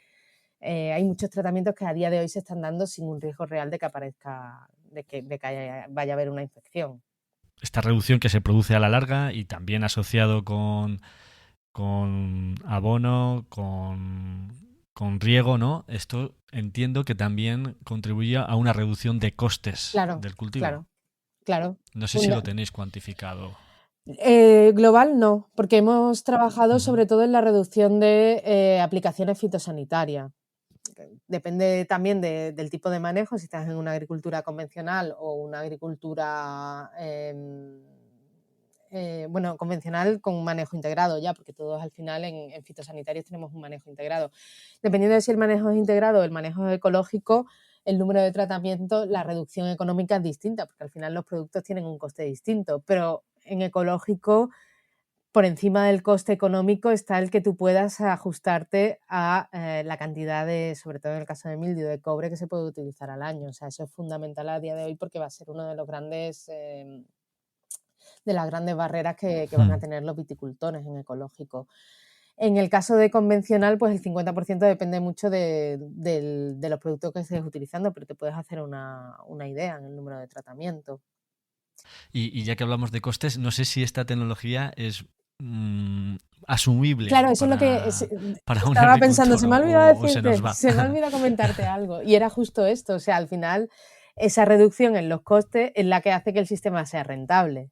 Speaker 3: hay muchos tratamientos que a día de hoy se están dando sin un riesgo real de que aparezca, de que vaya a haber una infección.
Speaker 1: Esta reducción que se produce a la larga y también asociado con abono, con riego, ¿no? Esto entiendo que también contribuye a una reducción de costes del cultivo.
Speaker 3: Claro.
Speaker 1: No sé si lo tenéis cuantificado.
Speaker 3: Global no, porque hemos trabajado sobre todo en la reducción de aplicaciones fitosanitarias. Depende también del tipo de manejo, si estás en una agricultura convencional o una agricultura convencional con manejo integrado ya, porque todos al final en fitosanitarios tenemos un manejo integrado. Dependiendo de si el manejo es integrado o el manejo es ecológico, el número de tratamientos, la reducción económica es distinta, porque al final los productos tienen un coste distinto, pero en ecológico, por encima del coste económico está el que tú puedas ajustarte a la cantidad sobre todo en el caso de mildio, de cobre que se puede utilizar al año. O sea, eso es fundamental a día de hoy, porque va a ser uno de los grandes de las grandes barreras que van a tener los viticultores en ecológico. En el caso de convencional, pues el 50% depende mucho de los productos que estés utilizando, pero te puedes hacer una idea en el número de tratamiento.
Speaker 1: Y ya que hablamos de costes, no sé si esta tecnología es asumible.
Speaker 3: Claro, eso es lo que estaba pensando. Se me ha olvidado decirte, se me ha olvidado comentarte algo. Y era justo esto. O sea, al final, esa reducción en los costes es la que hace que el sistema sea rentable.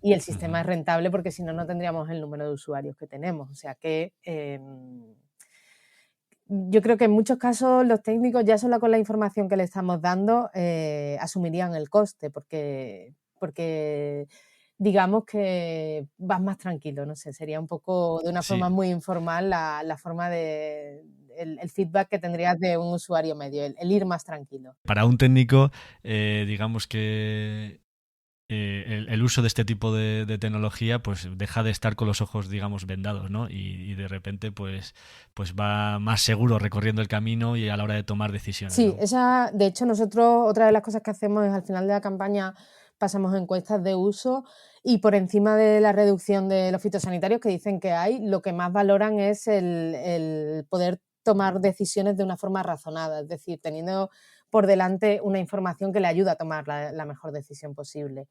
Speaker 3: y el sistema es rentable porque si no, no tendríamos el número de usuarios que tenemos. O sea que yo creo que en muchos casos los técnicos ya solo con la información que le estamos dando asumirían el coste porque digamos que vas más tranquilo, no sé, sería un poco de una forma muy informal la forma de el feedback que tendrías de un usuario medio, el ir más tranquilo.
Speaker 1: Para un técnico, digamos que el uso de este tipo de tecnología pues deja de estar con los ojos, digamos, vendados, ¿no? Y de repente pues va más seguro recorriendo el camino y a la hora de tomar decisiones.
Speaker 3: Sí,
Speaker 1: ¿no?
Speaker 3: de hecho nosotros otra de las cosas que hacemos es al final de la campaña pasamos encuestas de uso y por encima de la reducción de los fitosanitarios que dicen que hay, lo que más valoran es el poder tomar decisiones de una forma razonada, es decir, teniendo por delante una información que le ayuda a tomar la mejor decisión posible.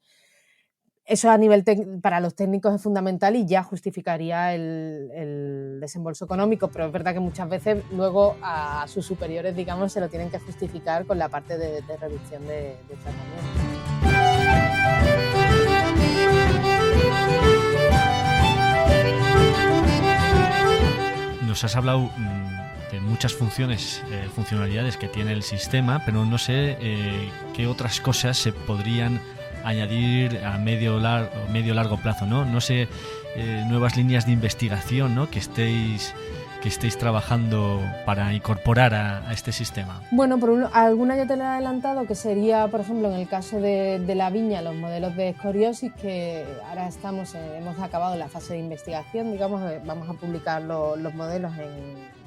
Speaker 3: Eso a nivel para los técnicos es fundamental y ya justificaría el desembolso económico, pero es verdad que muchas veces luego a sus superiores, digamos, se lo tienen que justificar con la parte de reducción de tratamiento.
Speaker 1: Nos has hablado de muchas funcionalidades que tiene el sistema, pero no sé qué otras cosas se podrían añadir a medio largo plazo, ¿no? No sé, nuevas líneas de investigación, ¿no? que estéis trabajando para incorporar a este sistema.
Speaker 3: Bueno, alguna ya te la he adelantado, que sería, por ejemplo, en el caso de la viña, los modelos de escoriosis, que ahora hemos acabado la fase de investigación, digamos, vamos a publicar los modelos en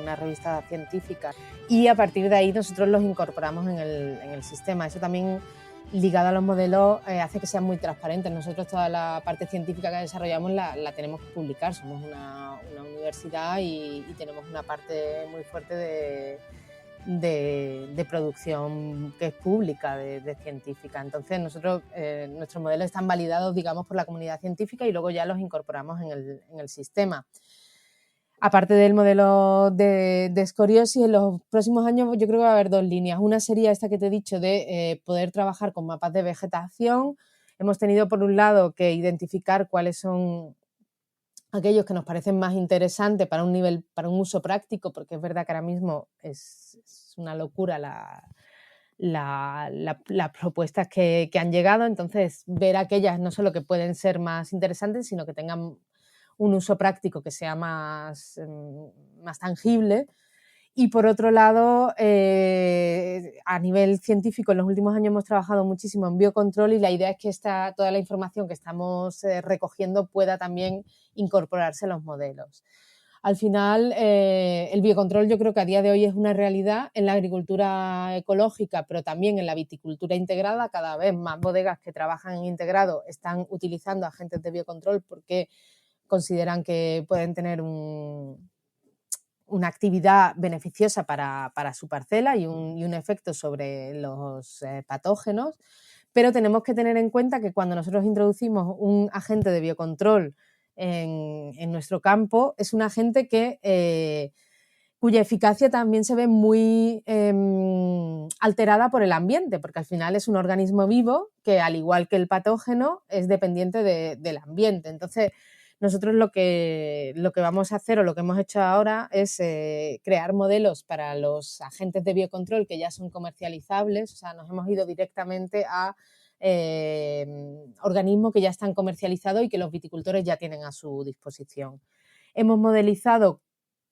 Speaker 3: una revista científica y a partir de ahí nosotros los incorporamos en el sistema. Eso también, ligado a los modelos, hace que sean muy transparentes. Nosotros toda la parte científica que desarrollamos la tenemos que publicar. Somos una universidad y tenemos una parte muy fuerte de producción que es pública, de científica. Entonces nosotros, nuestros modelos están validados, digamos, por la comunidad científica y luego ya los incorporamos en el sistema. Aparte del modelo de escoriosis, en los próximos años yo creo que va a haber dos líneas. Una sería esta que te he dicho de poder trabajar con mapas de vegetación. Hemos tenido, por un lado, que identificar cuáles son aquellos que nos parecen más interesantes para un uso práctico, porque es verdad que ahora mismo es una locura las propuestas que han llegado. Entonces, ver aquellas no solo que pueden ser más interesantes, sino que tengan un uso práctico que sea más tangible. Y por otro lado, a nivel científico, en los últimos años hemos trabajado muchísimo en biocontrol y la idea es que toda la información que estamos recogiendo pueda también incorporarse a los modelos. Al final, el biocontrol yo creo que a día de hoy es una realidad en la agricultura ecológica, pero también en la viticultura integrada. Cada vez más bodegas que trabajan en integrado están utilizando agentes de biocontrol porque consideran que pueden tener una actividad beneficiosa para su parcela y un efecto sobre los patógenos, pero tenemos que tener en cuenta que cuando nosotros introducimos un agente de biocontrol en nuestro campo, es un agente cuya eficacia también se ve muy alterada por el ambiente, porque al final es un organismo vivo que, al igual que el patógeno, es dependiente del ambiente. Entonces, nosotros lo que vamos a hacer o lo que hemos hecho ahora es crear modelos para los agentes de biocontrol que ya son comercializables. O sea, nos hemos ido directamente a organismos que ya están comercializados y que los viticultores ya tienen a su disposición. Hemos modelizado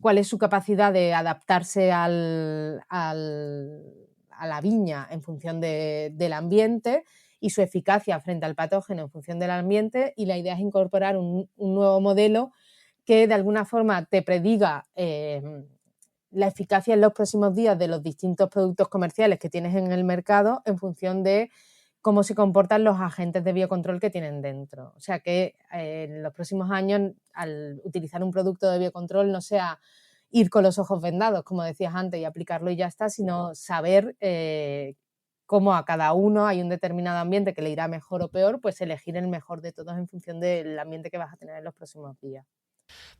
Speaker 3: cuál es su capacidad de adaptarse a la viña en función del ambiente y su eficacia frente al patógeno en función del ambiente, y la idea es incorporar un nuevo modelo que de alguna forma te prediga la eficacia en los próximos días de los distintos productos comerciales que tienes en el mercado en función de cómo se comportan los agentes de biocontrol que tienen dentro. O sea que en los próximos años, al utilizar un producto de biocontrol, no sea ir con los ojos vendados, como decías antes, y aplicarlo y ya está, sino saber cómo a cada uno hay un determinado ambiente que le irá mejor o peor, pues elegir el mejor de todos en función del ambiente que vas a tener en los próximos días.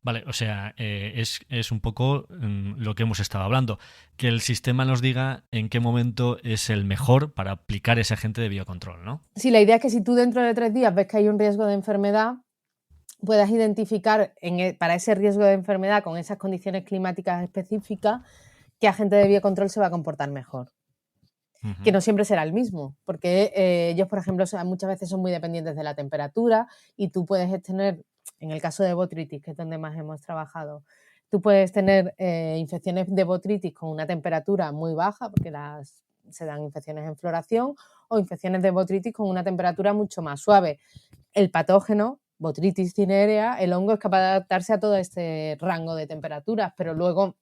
Speaker 1: Vale, o sea, es un poco lo que hemos estado hablando, que el sistema nos diga en qué momento es el mejor para aplicar ese agente de biocontrol, ¿no?
Speaker 3: Sí, la idea es que si tú dentro de 3 días ves que hay un riesgo de enfermedad, puedas identificar para ese riesgo de enfermedad con esas condiciones climáticas específicas qué agente de biocontrol se va a comportar mejor. Que no siempre será el mismo, porque ellos, por ejemplo, muchas veces son muy dependientes de la temperatura y tú puedes tener, en el caso de botritis, que es donde más hemos trabajado, tú puedes tener infecciones de botritis con una temperatura muy baja, porque se dan infecciones en floración, o infecciones de botritis con una temperatura mucho más suave. El patógeno, botritis cinerea, el hongo es capaz de adaptarse a todo este rango de temperaturas, pero luego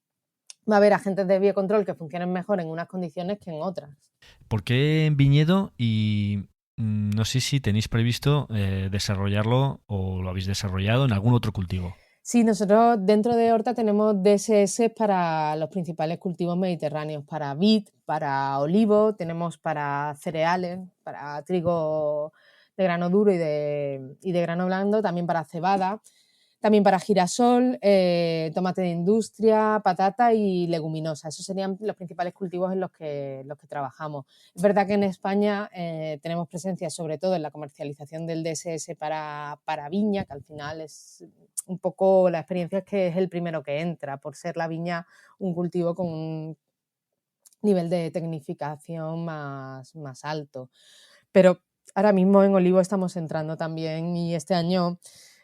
Speaker 3: va a haber agentes de biocontrol que funcionen mejor en unas condiciones que en otras.
Speaker 1: ¿Por qué en viñedo? Y no sé si tenéis previsto desarrollarlo o lo habéis desarrollado en algún otro cultivo.
Speaker 3: Sí, nosotros dentro de Horta tenemos DSS para los principales cultivos mediterráneos, para vid, para olivo, tenemos para cereales, para trigo de grano duro y de grano blando, también para cebada, también para girasol, tomate de industria, patata y leguminosa. Esos serían los principales cultivos en los que trabajamos. Es verdad que en España tenemos presencia sobre todo en la comercialización del DSS para viña, que al final es un poco la experiencia, es que es el primero que entra, por ser la viña un cultivo con un nivel de tecnificación más alto. Pero ahora mismo en olivo estamos entrando también y este año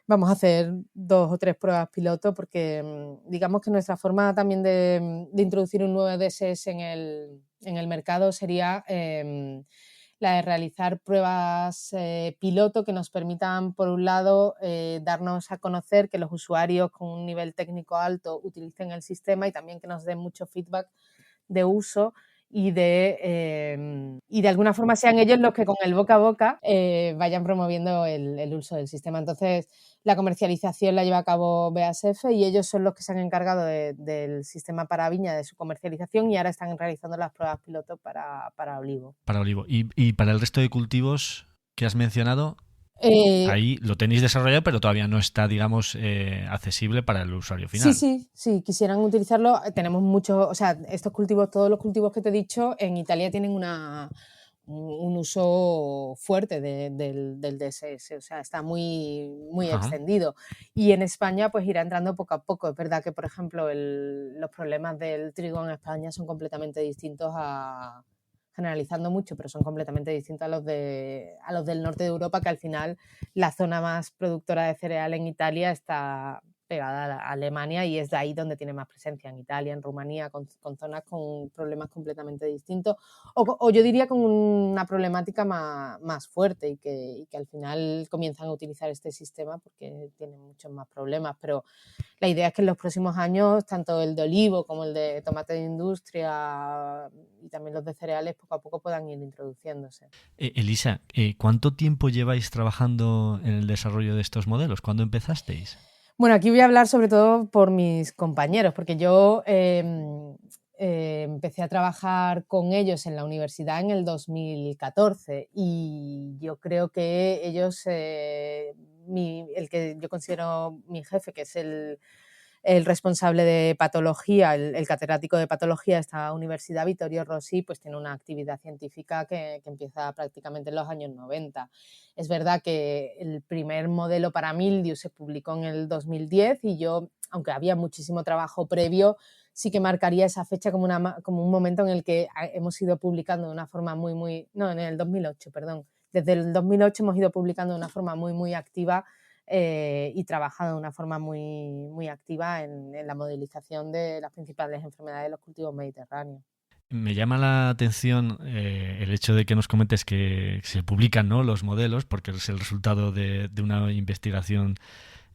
Speaker 3: vamos a hacer 2 o 3 pruebas piloto porque digamos que nuestra forma también de introducir un nuevo DSS en el mercado sería la de realizar pruebas piloto que nos permitan, por un lado, darnos a conocer, que los usuarios con un nivel técnico alto utilicen el sistema y también que nos den mucho feedback de uso y de alguna forma sean ellos los que con el boca a boca vayan promoviendo el uso del sistema. Entonces, la comercialización la lleva a cabo BASF y ellos son los que se han encargado del sistema para viña, de su comercialización, y ahora están realizando las pruebas piloto para olivo.
Speaker 1: Para olivo. Y para el resto de cultivos que has mencionado, ahí lo tenéis desarrollado, pero todavía no está, digamos, accesible para el usuario final.
Speaker 3: Sí, quisieran utilizarlo. Tenemos muchos, o sea, estos cultivos, todos los cultivos que te he dicho, en Italia tienen un uso fuerte del DSS, o sea, está muy extendido. Y en España pues irá entrando poco a poco. Es verdad que, por ejemplo, los problemas del trigo en España son completamente distintos generalizando mucho, pero son completamente distintos a los del norte de Europa, que al final la zona más productora de cereal en Italia está pegada a Alemania y es de ahí donde tiene más presencia, en Italia, en Rumanía, con zonas con problemas completamente distintos, o yo diría con una problemática más fuerte y que al final comienzan a utilizar este sistema porque tienen muchos más problemas, pero la idea es que en los próximos años, tanto el de olivo como el de tomate de industria y también los de cereales, poco a poco puedan ir introduciéndose.
Speaker 1: Elisa, ¿cuánto tiempo lleváis trabajando en el desarrollo de estos modelos? ¿Cuándo empezasteis?
Speaker 3: Bueno, aquí voy a hablar sobre todo por mis compañeros, porque yo empecé a trabajar con ellos en la universidad en el 2014 y yo creo que ellos, el que yo considero mi jefe, que es el responsable de patología, el catedrático de patología de esta universidad, Vittorio Rossi, pues tiene una actividad científica que empieza prácticamente en los años 90. Es verdad que el primer modelo para mildiu se publicó en el 2010 y yo, aunque había muchísimo trabajo previo, sí que marcaría esa fecha como un momento en el que hemos ido publicando de una forma no, en el 2008, perdón. Desde el 2008 hemos ido publicando de una forma muy activa y trabajado de una forma muy activa en la modelización de las principales enfermedades de los cultivos mediterráneos.
Speaker 1: Me llama la atención el hecho de que nos comentes que se publican, ¿no?, los modelos, porque es el resultado de una investigación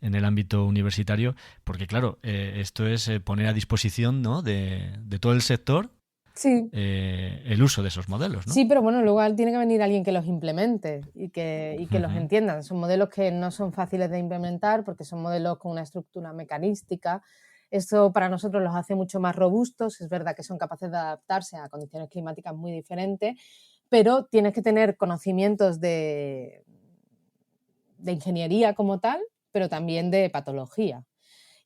Speaker 1: en el ámbito universitario, porque claro, esto es poner a disposición, ¿no?, de todo el sector
Speaker 3: Sí.
Speaker 1: El uso de esos modelos, ¿no?
Speaker 3: Sí, pero bueno, luego tiene que venir alguien que los implemente y que los entienda. Son modelos que no son fáciles de implementar porque son modelos con una estructura mecanística. Esto para nosotros los hace mucho más robustos. Es verdad que son capaces de adaptarse a condiciones climáticas muy diferentes, pero tienes que tener conocimientos de ingeniería como tal, pero también de patología.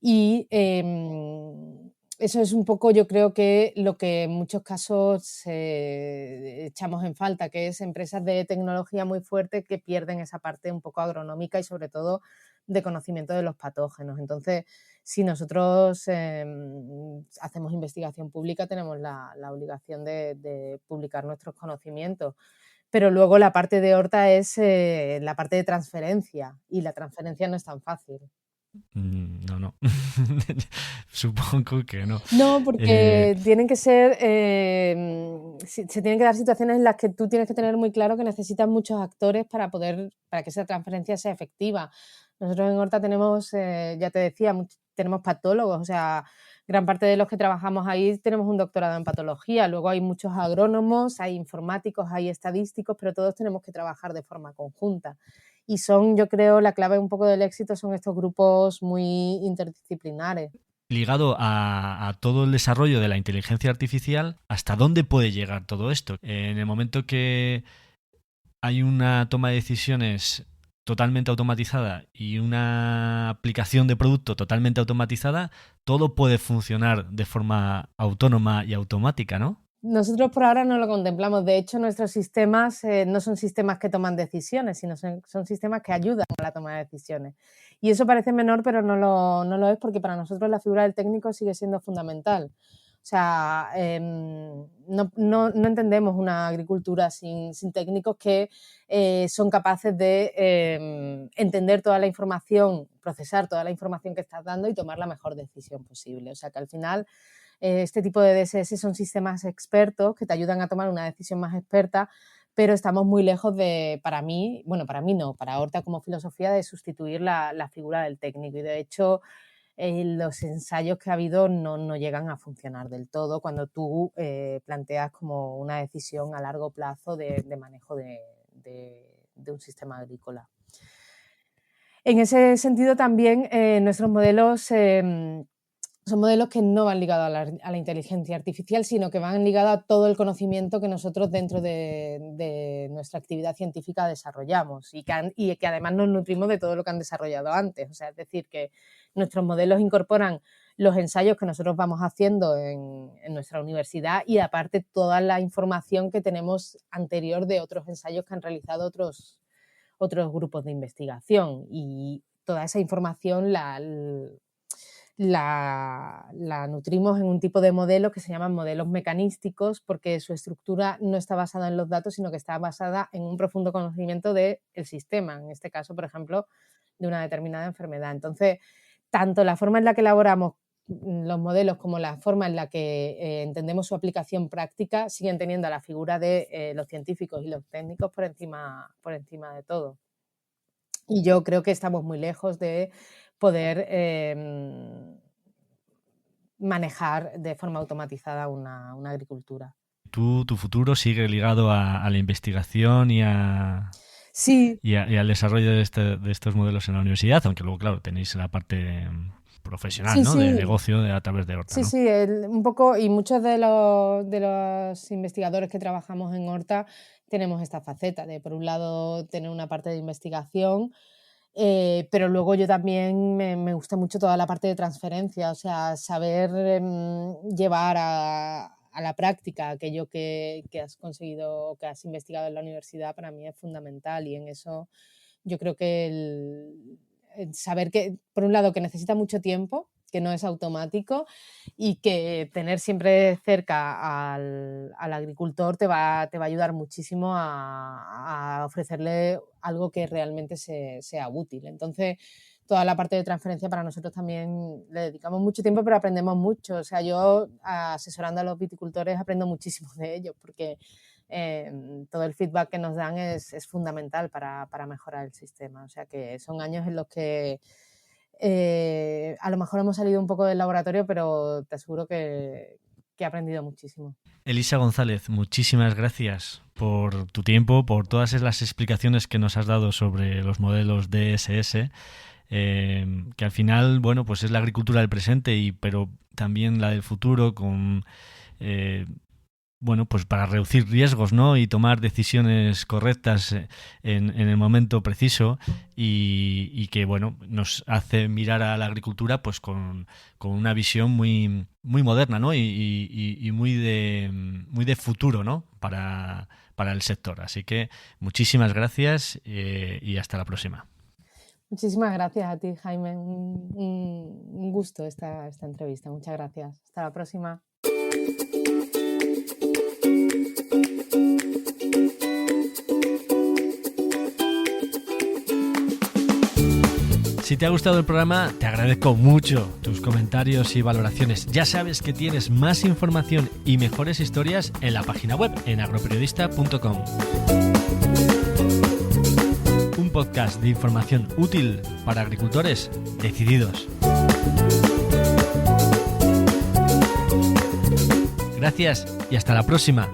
Speaker 3: Y eso es un poco, yo creo que lo que en muchos casos echamos en falta, que es empresas de tecnología muy fuertes que pierden esa parte un poco agronómica y sobre todo de conocimiento de los patógenos. Entonces, si nosotros hacemos investigación pública, tenemos la obligación de publicar nuestros conocimientos. Pero luego la parte de Horta es la parte de transferencia, y la transferencia no es tan fácil.
Speaker 1: No. Supongo que no.
Speaker 3: No, porque tienen que ser, se tienen que dar situaciones en las que tú tienes que tener muy claro que necesitas muchos actores para que esa transferencia sea efectiva. Nosotros en Horta tenemos, ya te decía, tenemos patólogos, o sea, gran parte de los que trabajamos ahí tenemos un doctorado en patología. Luego hay muchos agrónomos, hay informáticos, hay estadísticos, pero todos tenemos que trabajar de forma conjunta. Y yo creo, la clave un poco del éxito son estos grupos muy interdisciplinares.
Speaker 1: Ligado a todo el desarrollo de la inteligencia artificial, ¿hasta dónde puede llegar todo esto? En el momento que hay una toma de decisiones totalmente automatizada y una aplicación de producto totalmente automatizada, todo puede funcionar de forma autónoma y automática, ¿no?
Speaker 3: Nosotros por ahora no lo contemplamos. De hecho, nuestros sistemas no son sistemas que toman decisiones, sino son sistemas que ayudan a la toma de decisiones. Y eso parece menor, pero no lo es, porque para nosotros la figura del técnico sigue siendo fundamental. O sea, no entendemos una agricultura sin técnicos que son capaces de entender toda la información, procesar toda la información que estás dando y tomar la mejor decisión posible. O sea, que al final este tipo de DSS son sistemas expertos que te ayudan a tomar una decisión más experta, pero estamos muy lejos para mí no, para Horta como filosofía, de sustituir la figura del técnico. Y de hecho, los ensayos que ha habido no llegan a funcionar del todo cuando tú planteas como una decisión a largo plazo de manejo de un sistema agrícola. En ese sentido también nuestros modelos son modelos que no van ligados a la inteligencia artificial, sino que van ligados a todo el conocimiento que nosotros dentro de nuestra actividad científica desarrollamos y que además nos nutrimos de todo lo que han desarrollado antes. O sea, es decir, que nuestros modelos incorporan los ensayos que nosotros vamos haciendo en nuestra universidad y aparte toda la información que tenemos anterior de otros ensayos que han realizado otros grupos de investigación, y toda esa información la nutrimos en un tipo de modelos que se llaman modelos mecanísticos, porque su estructura no está basada en los datos, sino que está basada en un profundo conocimiento del sistema, en este caso, por ejemplo, de una determinada enfermedad. Entonces, tanto la forma en la que elaboramos los modelos como la forma en la que entendemos su aplicación práctica siguen teniendo a la figura de los científicos y los técnicos por encima de todo. Y yo creo que estamos muy lejos de poder manejar de forma automatizada una agricultura.
Speaker 1: Tu futuro sigue ligado a la investigación y
Speaker 3: Sí.
Speaker 1: y al desarrollo de estos modelos en la universidad, aunque luego, claro, tenéis la parte profesional,
Speaker 3: Sí,
Speaker 1: ¿no?
Speaker 3: sí.
Speaker 1: De negocio a través de Horta,
Speaker 3: Sí,
Speaker 1: ¿no?
Speaker 3: sí, un poco, y muchos de los investigadores que trabajamos en Horta tenemos esta faceta de, por un lado, tener una parte de investigación, pero luego yo también me gusta mucho toda la parte de transferencia, o sea, saber llevar a la práctica aquello que has conseguido, que has investigado en la universidad, para mí es fundamental, y en eso yo creo que el saber que, por un lado, que necesita mucho tiempo, que no es automático, y que tener siempre cerca al agricultor te va a ayudar muchísimo a ofrecerle algo que realmente sea útil. Entonces, toda la parte de transferencia para nosotros también le dedicamos mucho tiempo, pero aprendemos mucho. O sea, yo asesorando a los viticultores aprendo muchísimo de ellos, porque todo el feedback que nos dan es fundamental para mejorar el sistema. O sea, que son años en los que a lo mejor hemos salido un poco del laboratorio, pero te aseguro que he aprendido muchísimo.
Speaker 1: Elisa González, muchísimas gracias por tu tiempo, por todas las explicaciones que nos has dado sobre los modelos DSS, que al final, bueno, pues es la agricultura del presente, pero también la del futuro, con bueno, pues para reducir riesgos, ¿no? Y tomar decisiones correctas en el momento preciso y que, bueno, nos hace mirar a la agricultura pues con una visión muy, muy moderna, ¿no? Y muy de futuro, ¿no? Para el sector. Así que muchísimas gracias y hasta la próxima.
Speaker 3: Muchísimas gracias a ti, Jaime. Un gusto esta entrevista. Muchas gracias. Hasta la próxima.
Speaker 1: Si te ha gustado el programa, te agradezco mucho tus comentarios y valoraciones. Ya sabes que tienes más información y mejores historias en la página web, en agroperiodista.com. Un podcast de información útil para agricultores decididos. Gracias y hasta la próxima.